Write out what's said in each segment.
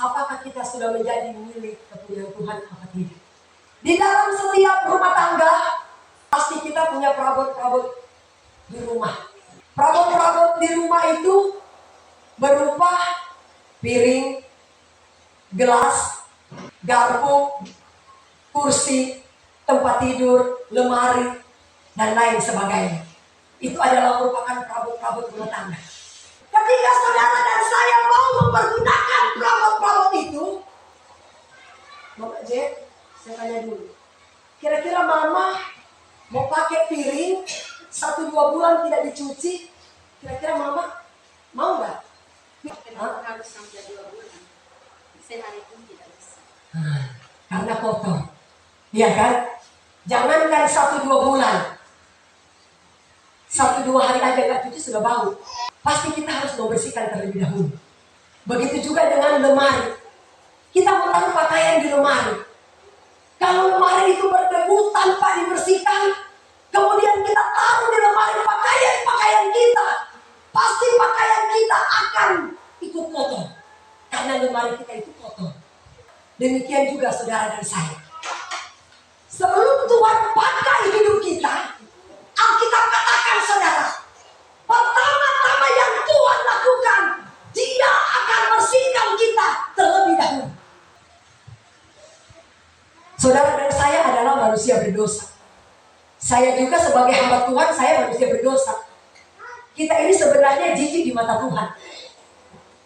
apakah kita sudah menjadi milik kepunyaan Tuhan atau tidak? Di dalam setiap rumah tangga, pasti kita punya perabot-perabot di rumah. Perabot-perabot di rumah itu berupa piring, gelas, garpu, kursi, tempat tidur, lemari, dan lain sebagainya. Itu adalah merupakan perabot-perabot rumah tangga. Ketika saudara dan saya mau mempergunakan perabot-perabot itu, Mama Jack, saya tanya dulu, kira-kira Mama mau pakai piring 1-2 bulan tidak dicuci, kira-kira Mama mau nggak? Harus sampai 2 bulan, sehari pun tidak bisa. Karena kotor, iya kan? Jangankan 1-2 bulan, 1-2 hari aja nggak cuci sudah bau. Pasti kita harus membersihkan terlebih dahulu. Begitu juga dengan lemari. Kita menaruh pakaian di lemari. Kalau lemari itu berdebu tanpa dibersihkan, kemudian kita taruh di lemari pakaian kita, pasti pakaian kita akan ikut kotor. Karena lemari kita itu kotor. Demikian juga saudara dan saya. Sebelum Tuhan pakai hidup kita, Alkitab katakan saudara, pertama-tama yang Tuhan lakukan, Dia akan bersihkan kita terlebih dahulu. Saudara dan saya adalah manusia berdosa. Saya juga sebagai hamba Tuhan, saya manusia berdosa. Kita ini sebenarnya jijik di mata Tuhan.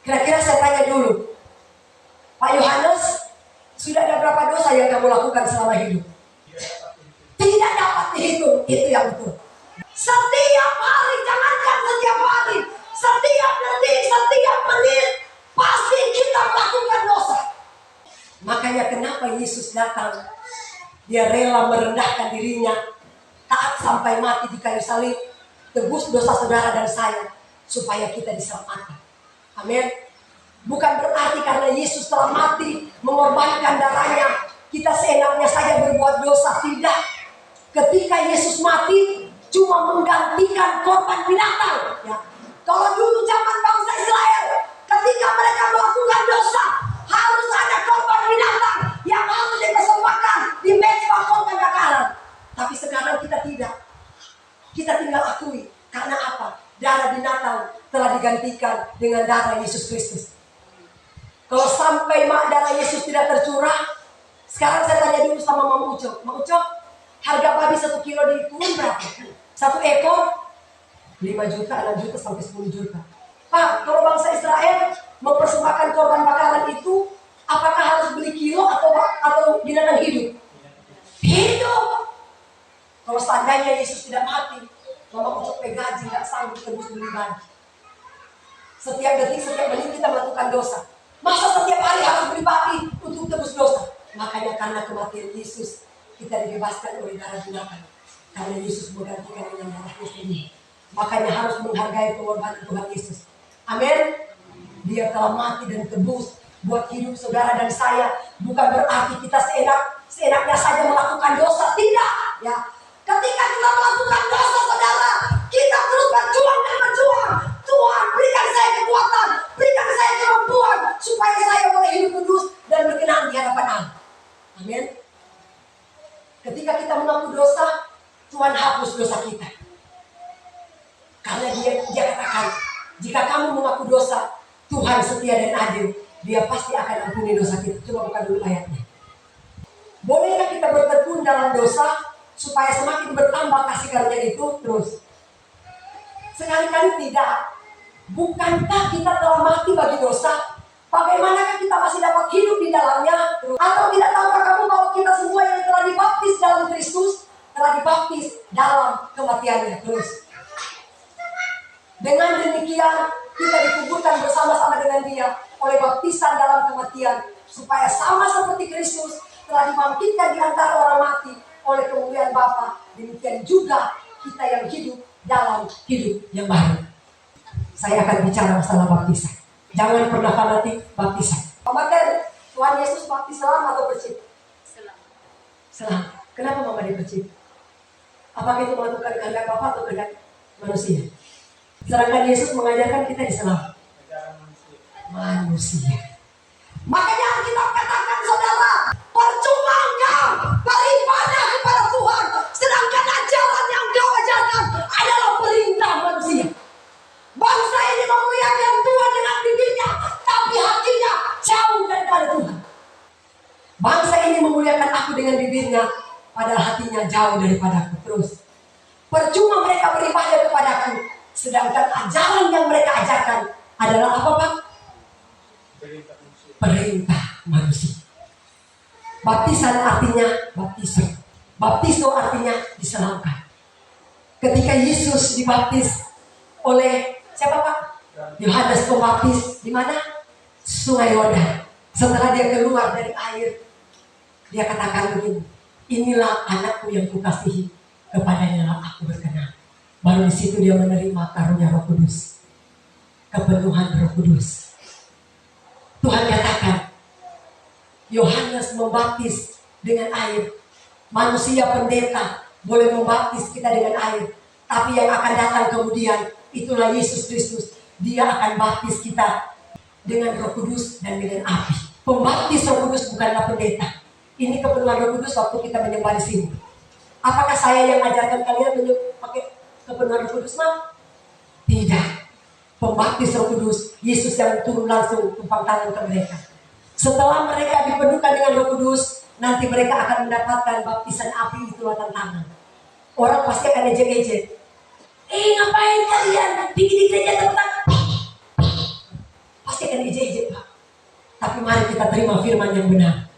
Kira-kira saya tanya dulu, Pak Yohanes, sudah ada berapa dosa yang kamu lakukan selama hidup? Tidak dapat dihitung, itu yang betul. Setiap hari, jangankan setiap hari, setiap detik, setiap menit, pasti kita melakukan dosa. Makanya kenapa Yesus datang? Dia rela merendahkan dirinya, taat sampai mati di kayu salib, tebus dosa saudara dan saya, supaya kita diselamatkan. Amin. Bukan berarti karena Yesus telah mati, mengorbankan darahnya, kita seenaknya saja berbuat dosa. Tidak. Ketika Yesus mati, cuma menggantikan korban binatang. Ya. Kalau dulu zaman bangsa Israel, ketika mereka melakukan dosa, harus ada korban binatang yang harus dipersembahkan di mezbah korban bakaran. Tapi sekarang kita tidak. Kita tinggal akui. Karena apa? Darah binatang telah digantikan dengan darah Yesus Kristus. Kalau sampai darah Yesus tidak tercurah, sekarang saya tanya dulu sama Mama Ucok. Mama Ucok, harga babi 1 kilo di Kebun berapa? 1 ekor 5 juta, 6 juta sampai 10 juta. Pak, kalau bangsa Israel mempersembahkan korban bakaran itu, apakah harus beli kilo atau binatang hidup? Hidup. Kalau seandainya Yesus tidak mati, Mama Ucok gaji nggak sanggup tebus beli baju. Setiap detik, setiap menit kita melakukan dosa. Masa setiap hari harus beli babi untuk tebus dosa? Makanya karena kematian Yesus, kita dibebaskan oleh darah binatang. Karena Yesus menggantikan dengan darahnya sendiri. Makanya harus menghargai pengorbanan Tuhan Yesus. Amin. Dia telah mati dan tebus buat hidup saudara dan saya. Bukan berarti kita seenaknya saja melakukan dosa. Tidak. Ya. Ketika kita melakukan dosa saudara, kita terus berjuang dan berjuang. Tuhan, berikan saya kekuatan, berikan saya kemampuan supaya saya boleh hidup kudus dan berkenan di hadapan Allah. Amin. Ketika kita mengaku dosa, Tuhan hapus dosa kita. Karena dia katakan, jika kamu mengaku dosa, Tuhan setia dan adil, Dia pasti akan ampuni dosa kita. Coba buka dulu ayatnya. Bolehkah kita bertekun dalam dosa supaya semakin bertambah kasih karunia itu terus? Sekali-kali tidak. Bukankah kita telah mati bagi dosa? Bagaimanakah kita masih dapat hidup di dalamnya? Atau tidak tahukah kamu bahwa kita semua yang telah dibaptis dalam Kristus telah dibaptis dalam kematiannya terus? Dengan demikian kita dikuburkan bersama-sama dengan Dia oleh baptisan dalam kematian, supaya sama seperti Kristus telah dibangkitkan di antara orang mati oleh kemuliaan Bapa, demikian juga kita yang hidup dalam hidup yang baru. Saya akan bicara masalah baptisan. Jangan pernah fanatik baptisan. Mama kan, Tuhan Yesus baptis selam atau bercit? Selam. Kenapa Mama dibercit? Apakah itu melakukan kehendak Bapa atau kehendak manusia? Sedangkan Yesus mengajarkan kita Islam. Manusia. Makanya kita katakan saudara, percuma engkau beribadah kepada Tuhan, sedangkan ajaran yang kau ajarkan adalah perintah manusia. Bangsa ini memuliakan Tuhan dengan bibirnya, tapi hatinya jauh daripada Tuhan. Bangsa ini memuliakan aku dengan bibirnya, padahal hatinya jauh daripada aku. Terus, percuma mereka beribadah kepadaku, sedangkan ajaran yang mereka ajarkan adalah apa, Pak? Perintah manusia. Baptisan artinya baptiso. Baptiso artinya diselamatkan. Ketika Yesus dibaptis oleh siapa, Pak? Yohanes Pembaptis di mana? Sungai Yordan. Setelah dia keluar dari air, dia katakan begini, inilah anakku yang kukasihi, kepadanya aku berkenan. Baru di situ dia menerima karunia Roh Kudus, kepenuhan Roh Kudus. Tuhan katakan, Yohanes membaptis dengan air. Manusia pendeta boleh membaptis kita dengan air, tapi yang akan datang kemudian itulah Yesus Kristus. Dia akan baptis kita dengan Roh Kudus dan dengan api. Pembaptis Roh Kudus bukanlah pendeta. Ini kepenuhan Roh Kudus waktu kita menyembah di sini. Apakah saya yang ajarkan kalian pakai kepenuhan Roh Kudus, mah? Tidak. Pembaptis Roh Kudus, Yesus yang turun langsung tumpang tangan ke mereka. Setelah mereka dipenuhkan dengan Roh Kudus, nanti mereka akan mendapatkan baptisan api, itulah tantangan. Orang pasti akan ejek-ejek. Ngapain kalian bikin di gereja tentang? Pasti akan ejek-ejek, Pak. Tapi mari kita terima firman yang benar.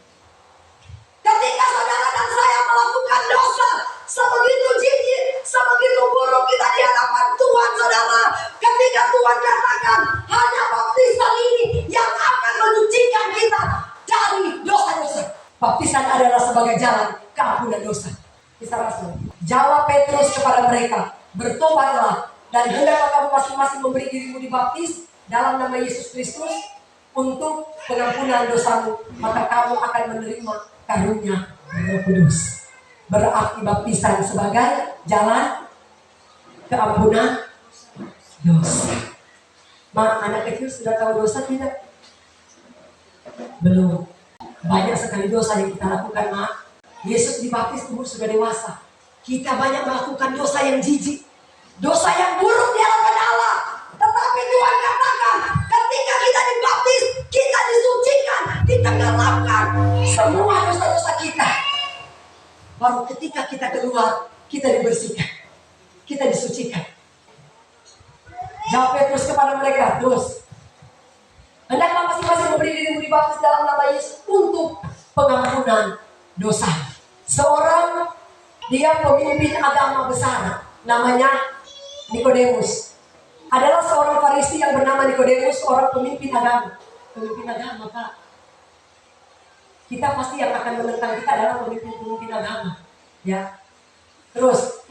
Ketika saudara dan saya melakukan dosa sebegitu jijik, sebegitu buruk kita di hadapan Tuhan, saudara. Ketika Tuhan katakan hanya baptisan ini yang akan menyucikan kita dari dosa-dosa. Baptisan adalah sebagai jalan keampunan dosa. Kisah Rasul. Jawab Petrus kepada mereka, bertobatlah dan hendaklah kamu masing-masing memberi dirimu dibaptis dalam nama Yesus Kristus untuk pengampunan dosamu, maka kamu akan menerima karunia Roh Kudus. Berarti baptisan sebagai jalan keampunan dosa. Mak, anak kecil sudah tahu dosa tidak? Belum. Banyak sekali dosa yang kita lakukan, Mak. Yesus dibaptis umur sudah dewasa. Kita banyak melakukan dosa yang jijik, dosa yang buruk di hadapan Allah. Tetapi Tuhan katakan, ketika kita dibaptis, kita disucikan, ditenggelamkan semua dosa-dosa kita. Baru ketika kita keluar, kita dibersihkan, kita disucikan. Jawab Petrus kepada mereka, terus, hendaklah masing-masing memberi dirimu dibaptis dalam nama Yesus untuk pengampunan dosa. Seorang dia pemimpin agama besar, namanya Nikodemus. Adalah seorang Farisi yang bernama Nikodemus, seorang pemimpin agama. Pemimpin agama, Pak. Kita pasti yang akan menentang kita adalah pemimpin agama, ya. Terus,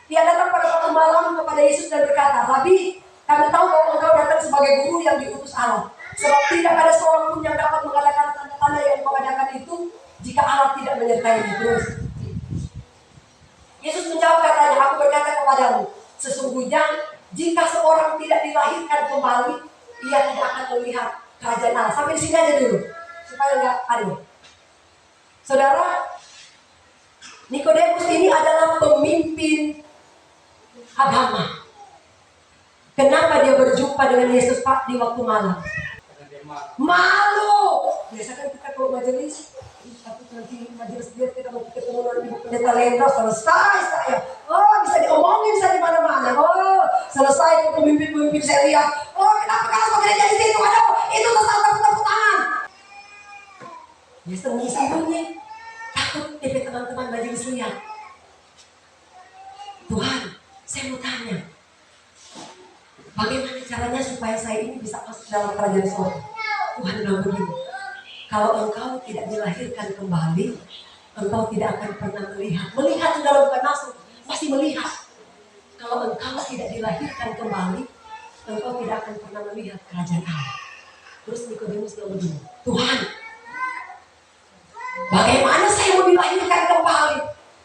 dia datang pada waktu malam kepada Yesus dan berkata, Rabi, kami tahu bahwa engkau datang sebagai guru yang diutus Allah. Sebab tidak ada seorang pun yang dapat mengadakan tanda-tanda yang engkau adakan itu jika Allah tidak menyertai-Nya. Terus, Yesus menjawab katanya, aku berkata kepadamu, sesungguhnya jika seorang tidak dilahirkan kembali, ia tidak akan melihat kerajaan Allah. Sampai di sini aja dulu, supaya nggak aneh. Saudara, Nikodemus ini adalah pemimpin agama. Kenapa dia berjumpa dengan Yesus, Pak, di waktu malam? Malu. Biasa kan kita kalau majelis, tapi nanti majelis dia kita mau ketemu dengan ibu pendeta Lendra, selesai saya. Oh, bisa diomongin saya di mana-mana. Oh, selesai pemimpin-pemimpin saya lihat. Oh, kenapa kalau gereja di situ? Aduh, itu terus tepuk tangan. Dia sembunyi-sembunyi, takut teman-teman majelis lihat. Tuhan, saya mau tanya, bagaimana caranya supaya saya ini bisa masuk dalam kerajaan surga? Tuhan bilang begini, kalau engkau tidak dilahirkan kembali, engkau tidak akan pernah melihat. Melihat sudah bukan masuk, masih melihat. Kalau engkau tidak dilahirkan kembali, engkau tidak akan pernah melihat kerajaan Allah. Terus Nikodemus bilang begini, Tuhan, bagaimana saya mau dilahirkan kembali?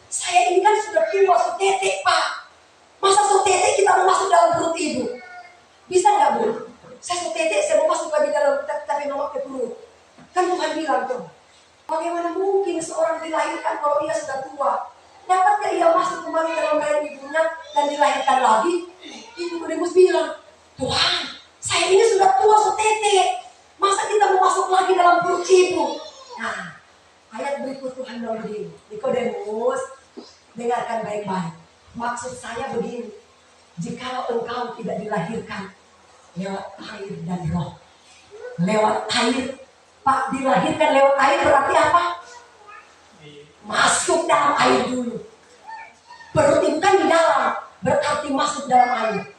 Saya ini kan sudah tua, sutetek, Pak. Masa sutetek kita mau masuk dalam perut ibu? Bisa nggak, Bu? Saya sutetek, saya mau masuk lagi dalam tapi nomor ke perut. bilang tuh, bagaimana mungkin seorang dilahirkan kalau ia sudah tua? Dapatkah ia masuk kembali dalam rahim ibunya dan dilahirkan lagi? Itu Nikodemus bilang, Tuhan, saya ini sudah tua setete. Masa kita mau masuk lagi dalam perut ibu? Nah, ayat berikut Tuhan bilang begini, Nikodemus, dengarkan baik-baik. Maksud saya begini, jikalau engkau tidak dilahirkan lewat air dan roh, lewat air, Pak, dilahirkan lewat air berarti apa? Masuk dalam air dulu. Perut ibu kan di dalam, berarti masuk dalam air.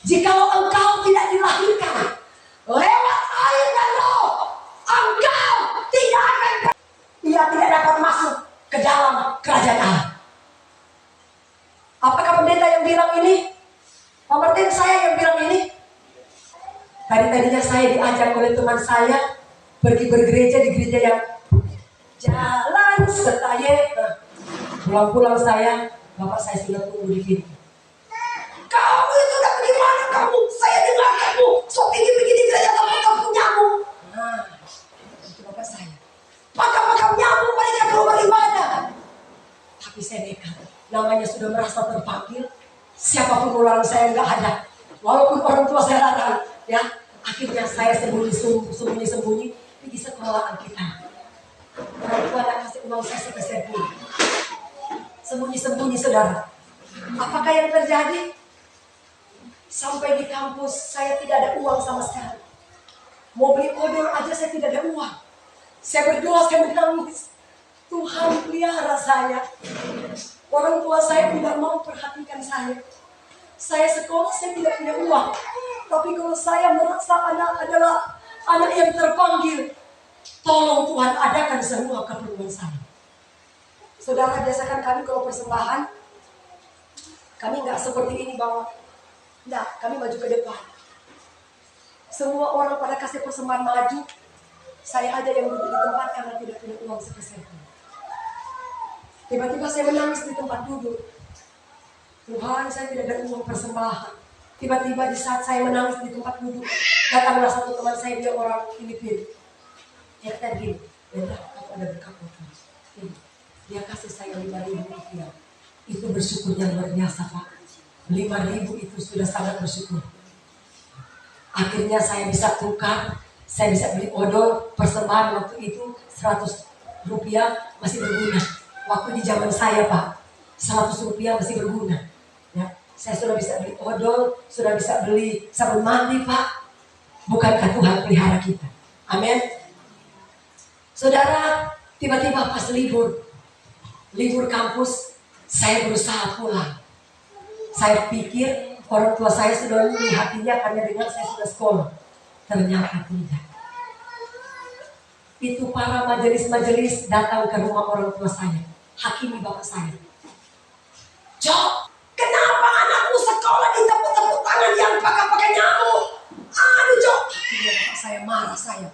Jikalau engkau tidak dilahirkan lewat air dan roh, engkau tidak akan, ia tidak dapat masuk ke dalam kerajaan Allah. Apakah pendeta yang bilang ini? Pak Martin, saya yang bilang ini. Tadinya saya diajak oleh teman saya pergi bergereja di gereja yang jalan Setaye. Pulang-pulang saya, bapak saya sudah tunggu di pintu. Kamu itu udah bagaimana kamu? Saya dengar kamu sok tinggi-tinggi di gereja kamu nyamuk. Nah, itu bapak saya. Pakam nyamuk mereka ke rumah ibadah. Tapi saya nekat. Namanya sudah merasa terpanggil. Siapapun orang saya nggak ada. Walaupun orang tua saya larang, ya. Akhirnya saya sembunyi pergi sekolahan kita. Orang tua tidak kasih uang saya sepeser pun. Sembunyi saudara. Apakah yang terjadi? Sampai di kampus saya tidak ada uang sama sekali. Mau beli odol aja saya tidak ada uang. Saya berdoa, saya menangis. Tuhan pelihara saya. Orang tua saya tidak mau perhatikan saya. Saya sekolah, saya tidak punya uang. Tapi kalau saya merasa anak adalah anak yang terpanggil, tolong Tuhan adakan semua keperluan saya. Saudara, biasakan kami kalau persembahan, kami nggak seperti ini bahwa, enggak, kami maju ke depan. Semua orang pada kasih persembahan maju, saya aja yang duduk di tempat karena tidak punya uang sepeser pun. Tiba-tiba saya menangis di tempat duduk. Tuhan, saya tidak ada uang persembahan. Tiba-tiba di saat saya menangis di tempat duduk, datanglah satu teman saya, dia orang Filipina. Dia kata gini, Benda, aku ada berkat buat kamu. Dia kasih saya 5.000 rupiah. Itu bersyukurnya luar biasa, Pak. 5.000 itu sudah sangat bersyukur. Akhirnya saya bisa tukar, saya bisa beli odol, persembahan waktu itu 100 rupiah masih berguna. Waktu di zaman saya, Pak, 100 rupiah masih berguna. Ya. Saya sudah bisa beli odol, sudah bisa beli sabun mandi, Pak. Bukankah Tuhan pelihara kita? Amin. Saudara, tiba-tiba pas libur kampus, saya berusaha pulang. Saya pikir orang tua saya sudah luluh hatinya karena dengar saya sudah sekolah. Ternyata tidak. Itu para majelis-majelis datang ke rumah orang tua saya, hakimi bapak saya. Jok, kenapa anakmu sekolah ditepuk-tepuk tangan yang pakai nyamuk? Aduh, Jok. Akhirnya bapak saya marah saya.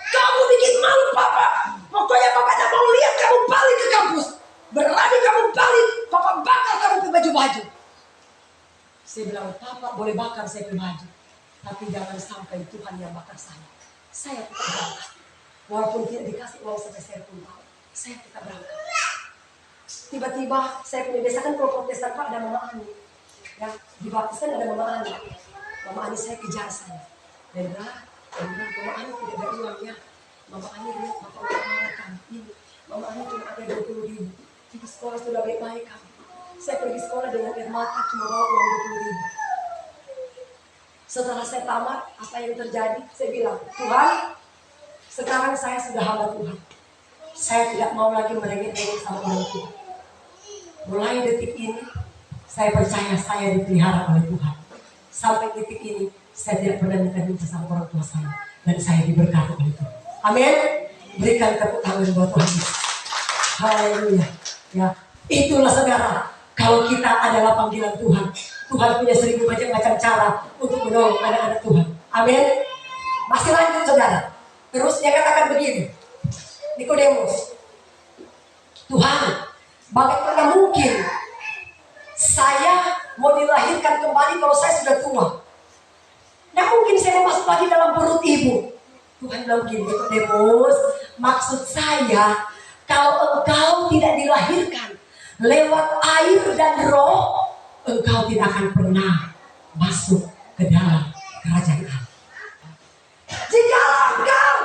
Kamu bikin malu papa. Pokoknya papanya mau lihat kamu balik ke kampus. Berani kamu balik, papa bakar kamu ke baju-baju. Saya bilang, papa boleh bakar saya ke baju. Tapi jangan sampai Tuhan yang bakar saya. Saya tetap berangkat. Walaupun tidak dikasih uang sepeser pun, saya tetap berangkat. Tiba-tiba saya punya desa kan kalau protestan, Pak, ada Mama Ani. Ya, di baptis kan ada Mama Ani. Mama Ani saya kejar saya. Dan bilang, Mama Ani tidak ada uangnya. Mama Ani lihat Bapak udah marah kan. Ini, Mama Ani cuma ada 20.000. Di sekolah sudah baik-baik kan. Saya pergi sekolah dengan air mata cuma bawa uang 20.000. Setelah saya tamat, apa yang terjadi? Saya bilang, Tuhan, sekarang saya sudah hamba Tuhan. Saya tidak mau lagi merengek-rengek sama orang tua. Mulai detik ini, saya percaya saya dipelihara oleh Tuhan. Sampai detik ini, saya tidak pernah minta sama orang tua saya. Dan saya diberkati oleh Tuhan. Amin. Berikan tepuk tangan buat Tuhan. Haleluya. Ya, itulah saudara. Kalau kita adalah panggilan Tuhan, Tuhan punya 1000 macam-macam cara untuk menolong anak-anak Tuhan. Amin. Masih lanjut saudara. Terus dia katakan begini, Nikodemus, Tuhan, bagaimana mungkin saya mau dilahirkan kembali kalau saya sudah tua? Nah mungkin saya masuk lagi dalam perut ibu. Tuhan bilang begini, Nikodemus, Maksud saya, kalau engkau tidak dilahirkan lewat air dan roh, engkau tidak akan pernah masuk ke dalam kerajaan Allah. Jika engkau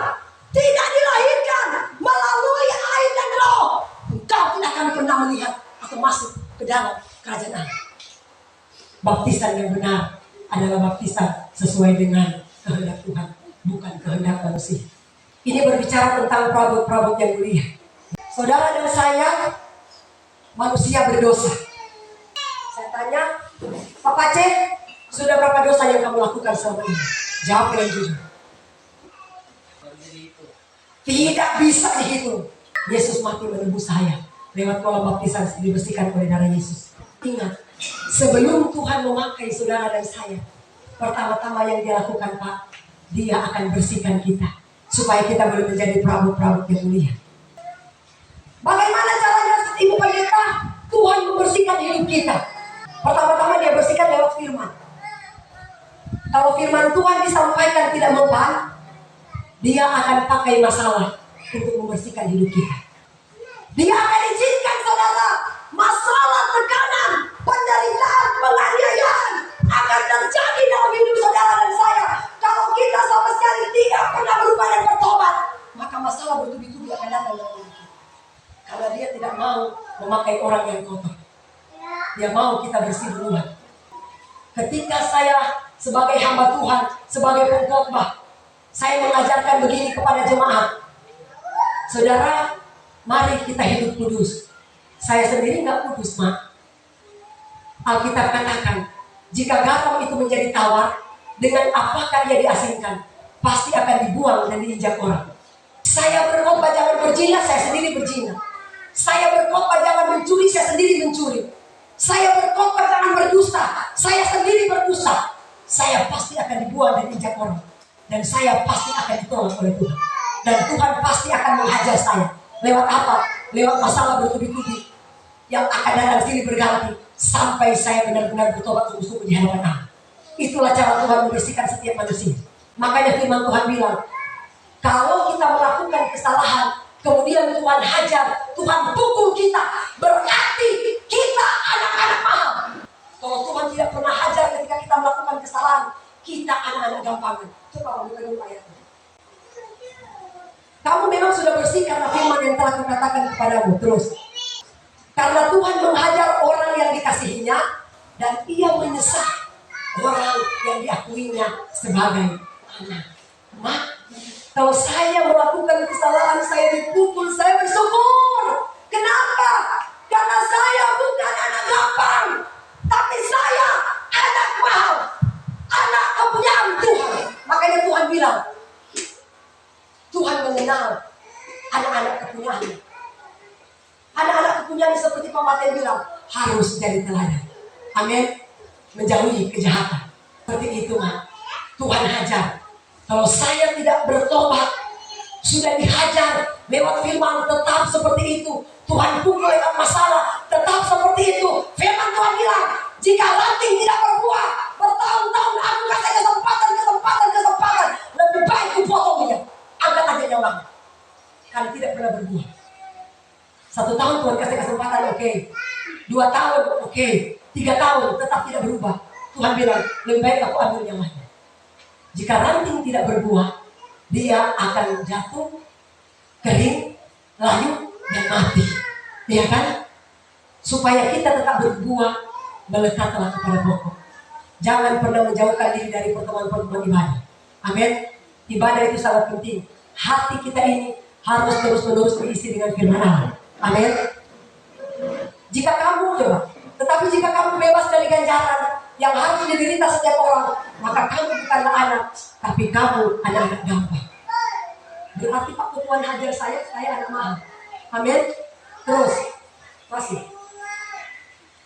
tidak dilahirkan melalui air dan roh, engkau tidak akan pernah melihat atau masuk ke dalam kerajaan Allah. Baptisan yang benar adalah baptisan sesuai dengan kehendak Tuhan, bukan kehendak manusia. Ini berbicara tentang perabot-perabot yang mulia. Saudara dan saya manusia berdosa. Saya tanya, Papa C, sudah berapa dosa yang kamu lakukan selama ini? Jawab dengan jujur. Tidak bisa dihitung. Yesus mati menebus saya. Lewat kolam baptisan dibersihkan oleh darah Yesus. Ingat, sebelum Tuhan memakai saudara dan saya, pertama-tama yang dia lakukan, Pak, dia akan bersihkan kita. Supaya kita boleh menjadi perabot-perabot yang mulia. Bagaimana caranya Ibu Pendeta? Tuhan membersihkan hidup kita. Pertama-tama dia bersihkan lewat firman. Kalau firman Tuhan disampaikan tidak mempan, dia akan pakai masalah untuk membersihkan hidup kita. Dia akan izinkan saudara masalah, tekanan, penderitaan, penganiayaan akan terjadi dalam hidup saudara dan saya. Kalau kita sama sekali tidak pernah berubah dan bertobat, maka masalah bertubi-tubi akan datang dalam hidup kita. Karena dia tidak mau memakai orang yang kotor. Dia mau kita bersih duluan. Ketika saya sebagai hamba Tuhan, sebagai pengkhotbah, saya mengajarkan begini kepada jemaat. Saudara, mari kita hidup kudus. Saya sendiri nggak kudus, Mak. Alkitab katakan, jika garam itu menjadi tawar, dengan apakah dia diasingkan, pasti akan dibuang dan diinjak orang. Saya berkhotbah jangan berzina, saya sendiri berzina. Saya berkhotbah jangan mencuri, saya sendiri mencuri. Saya berkhotbah jangan berdusta, saya sendiri berdusta. Saya pasti akan dibuang dan diinjak orang. Dan saya pasti akan ditolak oleh Tuhan. Dan Tuhan pasti akan menghajar saya. Lewat apa? Lewat masalah bertubi-tubi yang akan datang silih berganti sampai saya benar-benar bertobat sungguh-sungguh di hadapan Allah. Itulah cara Tuhan membersihkan setiap manusia. Makanya firman Tuhan bilang, kalau kita melakukan kesalahan, kemudian Tuhan hajar, Tuhan pukul kita, berarti kita anak-anak mahal. Kalau Tuhan tidak pernah hajar ketika kita melakukan kesalahan, kita anak-anak gampangan. Coba kamu buka dulu ayatnya. Kamu memang sudah bersih karena firman yang telah kukatakan kepadamu. Terus, karena Tuhan menghajar orang yang dikasihinya, dan ia menyesal orang yang diakuinya sebagai anak. Mak, kalau saya melakukan kesalahan, saya dipukul, saya bersyukur. Kenapa? Karena saya bukan anak gampang, tapi saya anak mahal, anak kepunyaan Tuhan. Makanya Tuhan bilang, Tuhan mengenal anak-anak kepunyaannya. Anak-anak kepunyaan seperti Pak Mate bilang, harus jadi teladan. Amin. Menjauhi kejahatan. Seperti itu, Mak. Tuhan hajar. Kalau saya tidak bertobat, sudah dihajar lewat firman, tetap seperti itu. Tuhan pukul lewat masalah, tetap seperti itu. Firman Tuhan bilang, jika ranting tidak berbuah, bertahun-tahun aku kasih kesempatan. Lebih baik kupotong dia. Angkat aja nyawanya. Karena tidak pernah berbuah. 1 tahun Tuhan kasih kesempatan, oke. 2 tahun, oke. 3 tahun tetap tidak berubah. Tuhan bilang, lebih baik aku ambil nyawanya. Jika ranting tidak berbuah, dia akan jatuh, kering, layu, dan mati. Iya kan? Supaya kita tetap berbuah, melekatlah kepada pokok. Jangan pernah menjauhkan diri dari pertemuan-pertemuan ibadah. Amin. Ibadah itu sangat penting. Hati kita ini harus terus-menerus berisi dengan firman Allah. Amin. Jika kamu tetapi jika kamu bebas dari ganjaran yang harus diderita setiap orang, maka kamu bukanlah anak, tapi kamu anak-anak gampang. Berarti Pak Tuhan hajar saya anak mahal. Amin. Terus, masih.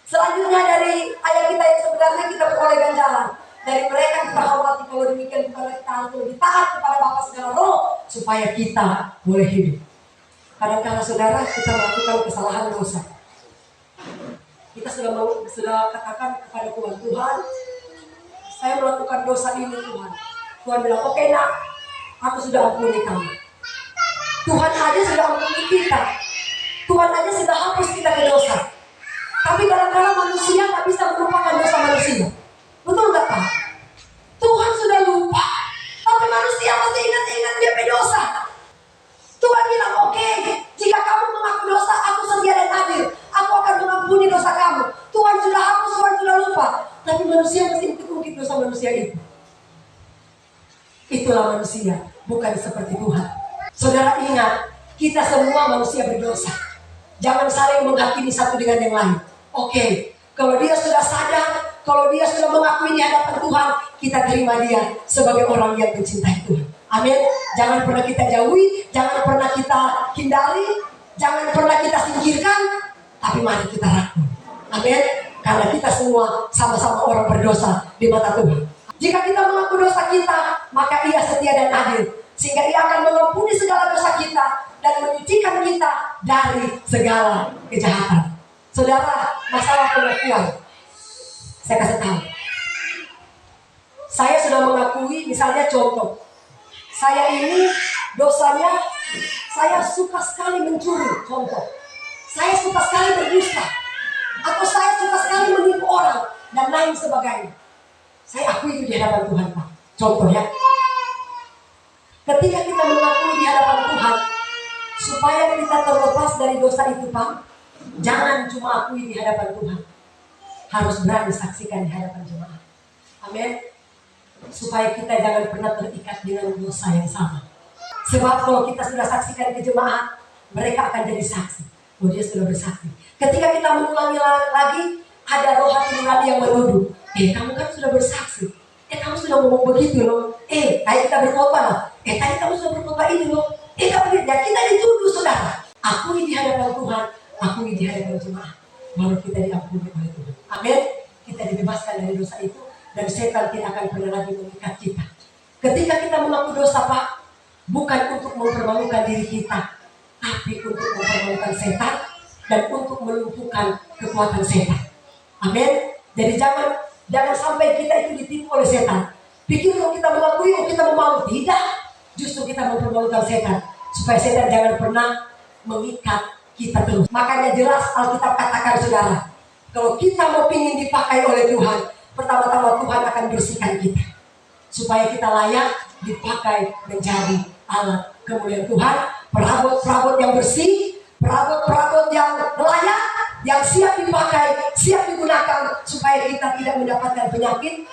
Selanjutnya dari ayat kita yang sebenarnya kita beroleh ganjaran. Dari mereka kita hormati, kalau demikian bukanlah kita harus lebih taat kepada Bapa segala roh, supaya kita boleh hidup. Kadang-kadang saudara kita melakukan kesalahan dosa. Kita sudah katakan kepada Tuhan, saya melakukan dosa ini Tuhan. Tuhan bilang, oke nak, aku sudah ampuni kamu. Tuhan aja sudah ampuni kita. Tuhan aja sudah hapus kita ke dosa. Tapi kadang-kadang manusia nggak bisa melupakan dosa manusia. Betul nggak Pak? Tuhan sudah lupa, tapi manusia masih ingat-ingat dia berdosa. Tuhan bilang, oke, jika kamu mengaku dosa, aku setia dan adil. Aku akan mengampuni dosa kamu. Tuhan sudah hapus, Tuhan sudah lupa. Tapi manusia masih ungkit dosa manusia itu. Itulah manusia, bukan seperti Tuhan. Saudara ingat, kita semua manusia berdosa. Jangan saling menghakimi satu dengan yang lain. Oke, kalau dia sudah sadar, kalau dia sudah mengakui di hadapan Tuhan, kita terima dia sebagai orang yang mencintai Tuhan. Amin. Jangan pernah kita jauhi, jangan pernah kita hindari, jangan pernah kita singkirkan, tapi mari kita rangkul. Amin. Karena kita semua sama-sama orang berdosa di mata Tuhan. Jika kita mengaku dosa kita, maka Ia setia dan adil, sehingga Ia akan mengampuni segala dosa kita dan menyucikan kita dari segala kejahatan. Saudara, masalah pengakuan, saya kasih tahu. Saya sudah mengakui, misalnya contoh, saya ini dosanya, saya suka sekali mencuri, contoh. Saya suka sekali berdusta, atau saya suka sekali menipu orang, dan lain sebagainya. Saya akui itu di hadapan Tuhan, Pak. Contoh ya. Ketika kita mengakui di hadapan Tuhan, supaya kita terlepas dari dosa itu, Pak, jangan cuma akui di hadapan Tuhan. Harus berani saksikan di hadapan jemaat. Amin. Supaya kita jangan pernah terikat dengan dosa yang sama. Sebab kalau kita sudah saksikan ke jemaat, mereka akan jadi saksi. Oh, dia sudah bersaksi. Ketika kita mengulangi lagi, ada roh hati nurani yang menuduh. Kamu kan sudah bersaksi. Kamu sudah ngomong begitu loh. Ayo kita berkhotbah lah. Tadi kamu sudah berkhotbah ini loh. Kamu ya, kita dituduh, saudara. Akui di hadapan Tuhan, akui di hadapan jemaat. Baru kita diampuni oleh Tuhan. Amin. Kita dibebaskan dari dosa itu, dan setan tidak akan pernah lagi mengikat kita. Ketika kita mengaku dosa, Pak, bukan untuk mempermalukan diri kita, tapi untuk mempermalukan setan dan untuk melumpuhkan kekuatan setan. Amin. Jadi jangan sampai kita itu ditipu oleh setan. Pikir kalau kita mengakui, kita memalu. Tidak. Justru kita mempermalukan setan, supaya setan jangan pernah mengikat kita terus. Makanya jelas Alkitab katakan, saudara, kalau kita mau ingin dipakai oleh Tuhan, pertama-tama Tuhan akan bersihkan kita, supaya kita layak dipakai menjadi alat kemuliaan Tuhan. Perabot-perabot yang bersih, perabot-perabot yang layak, yang siap dipakai, siap digunakan, supaya kita tidak mendapatkan penyakit.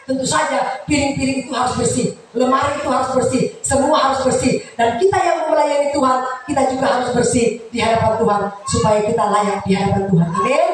Tentu saja piring-piring itu harus bersih, lemari itu harus bersih, semua harus bersih. Dan kita yang melayani Tuhan, kita juga harus bersih di hadapan Tuhan, supaya kita layak di hadapan Tuhan. Amin.